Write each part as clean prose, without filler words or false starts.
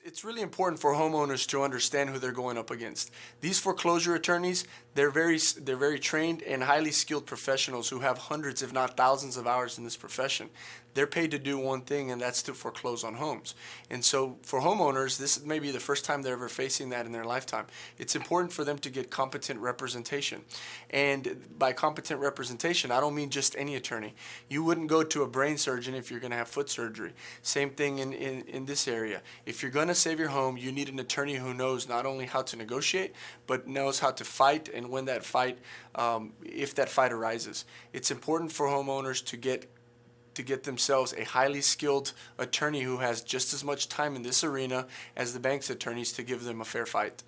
It's really important for homeowners to understand who they're going up against. These foreclosure attorneys, they're very trained and highly skilled professionals who have hundreds, if not thousands, of hours in this profession. They're paid to do one thing, and that's to foreclose on homes. And so for homeowners, this may be the first time they're ever facing that in their lifetime. It's important for them to get competent representation. And by competent representation, I don't mean just any attorney. You wouldn't go to a brain surgeon if you're going to have foot surgery. Same thing in this area. If you're going to save your home, you need an attorney who knows not only how to negotiate, but knows how to fight and win that fight if that fight arises. It's important for homeowners to get themselves a highly skilled attorney who has just as much time in this arena as the bank's attorneys to give them a fair fight.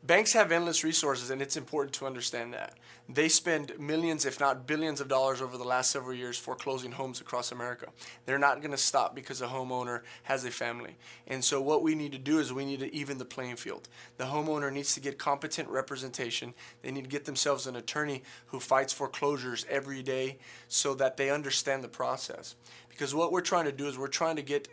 Banks have endless resources, and it's important to understand that. They spend millions, if not billions of dollars over the last several years foreclosing homes across America. They're not going to stop because a homeowner has a family. And so what we need to do is we need to even the playing field. The homeowner needs to get competent representation. They need to get themselves an attorney who fights foreclosures every day so that they understand the process. Because what we're trying to do is we're trying to get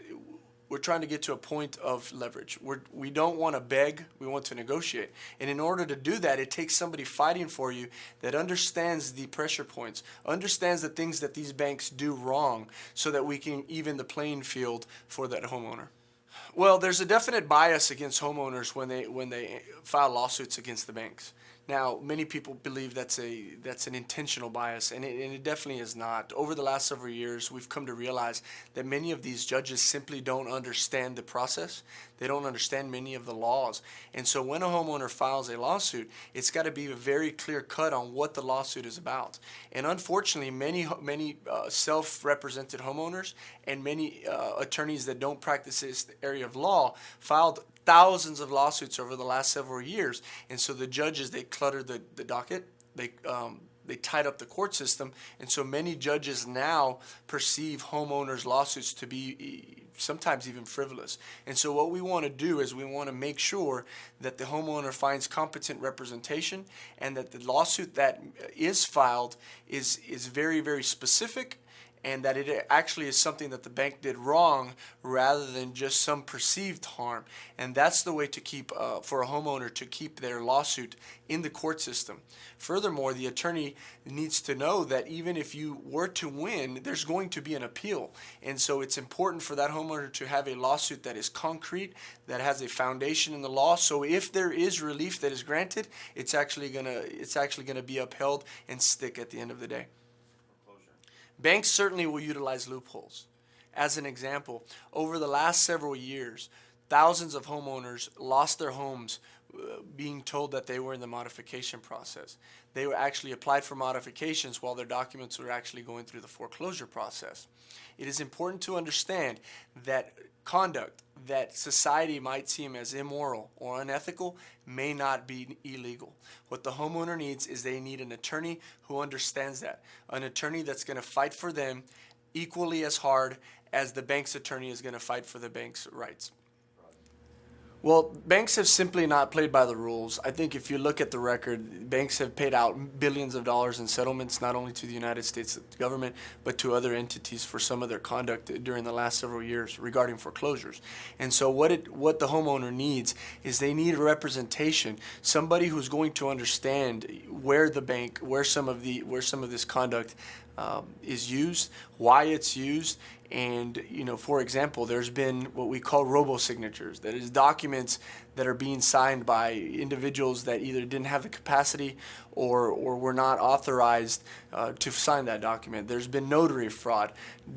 to a point of leverage. We don't want to beg, we want to negotiate. And in order to do that, it takes somebody fighting for you that understands the pressure points, understands the things that these banks do wrong, so that we can even the playing field for that homeowner. Well, there's a definite bias against homeowners when they file lawsuits against the banks. Now, many people believe that's an intentional bias, and it definitely is not. Over the last several years, we've come to realize that many of these judges simply don't understand the process. They don't understand many of the laws. And so when a homeowner files a lawsuit, it's got to be very clear cut on what the lawsuit is about. And unfortunately, many self-represented homeowners and many attorneys that don't practice this area of law filed thousands of lawsuits over the last several years. And so the judges, they cluttered the docket, they tied up the court system, and so many judges now perceive homeowners' lawsuits to be sometimes even frivolous. And so what we want to do is we want to make sure that the homeowner finds competent representation, and that the lawsuit that is filed is very, very specific, and that it actually is something that the bank did wrong rather than just some perceived harm. And that's the way to keep, for a homeowner to keep their lawsuit in the court system. Furthermore, the attorney needs to know that even if you were to win, there's going to be an appeal. And so it's important for that homeowner to have a lawsuit that is concrete, that has a foundation in the law. So if there is relief that is granted, it's actually gonna be upheld and stick at the end of the day. Banks certainly will utilize loopholes. As an example, over the last several years, thousands of homeowners lost their homes being told that they were in the modification process. They were actually applied for modifications while their documents were actually going through the foreclosure process. It is important to understand that conduct that society might seem as immoral or unethical may not be illegal. What the homeowner needs is they need an attorney who understands that, an attorney that's going to fight for them equally as hard as the bank's attorney is going to fight for the bank's rights. Well, banks have simply not played by the rules. I think if you look at the record, banks have paid out billions of dollars in settlements, not only to the United States government, but to other entities for some of their conduct during the last several years regarding foreclosures. And so what the homeowner needs is they need a representation, somebody who's going to understand where some of this conduct is used, why it's used. And, for example, there's been what we call robo-signatures. That is documents that are being signed by individuals that either didn't have the capacity or were not authorized to sign that document. There's been notary fraud,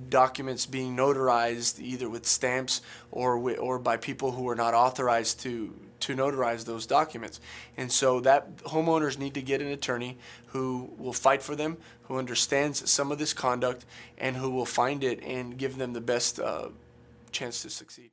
documents being notarized either with stamps or by people who are not authorized to notarize those documents. And so that homeowners need to get an attorney who will fight for them, who understands some of this conduct, and who will find it and give them the best chance to succeed.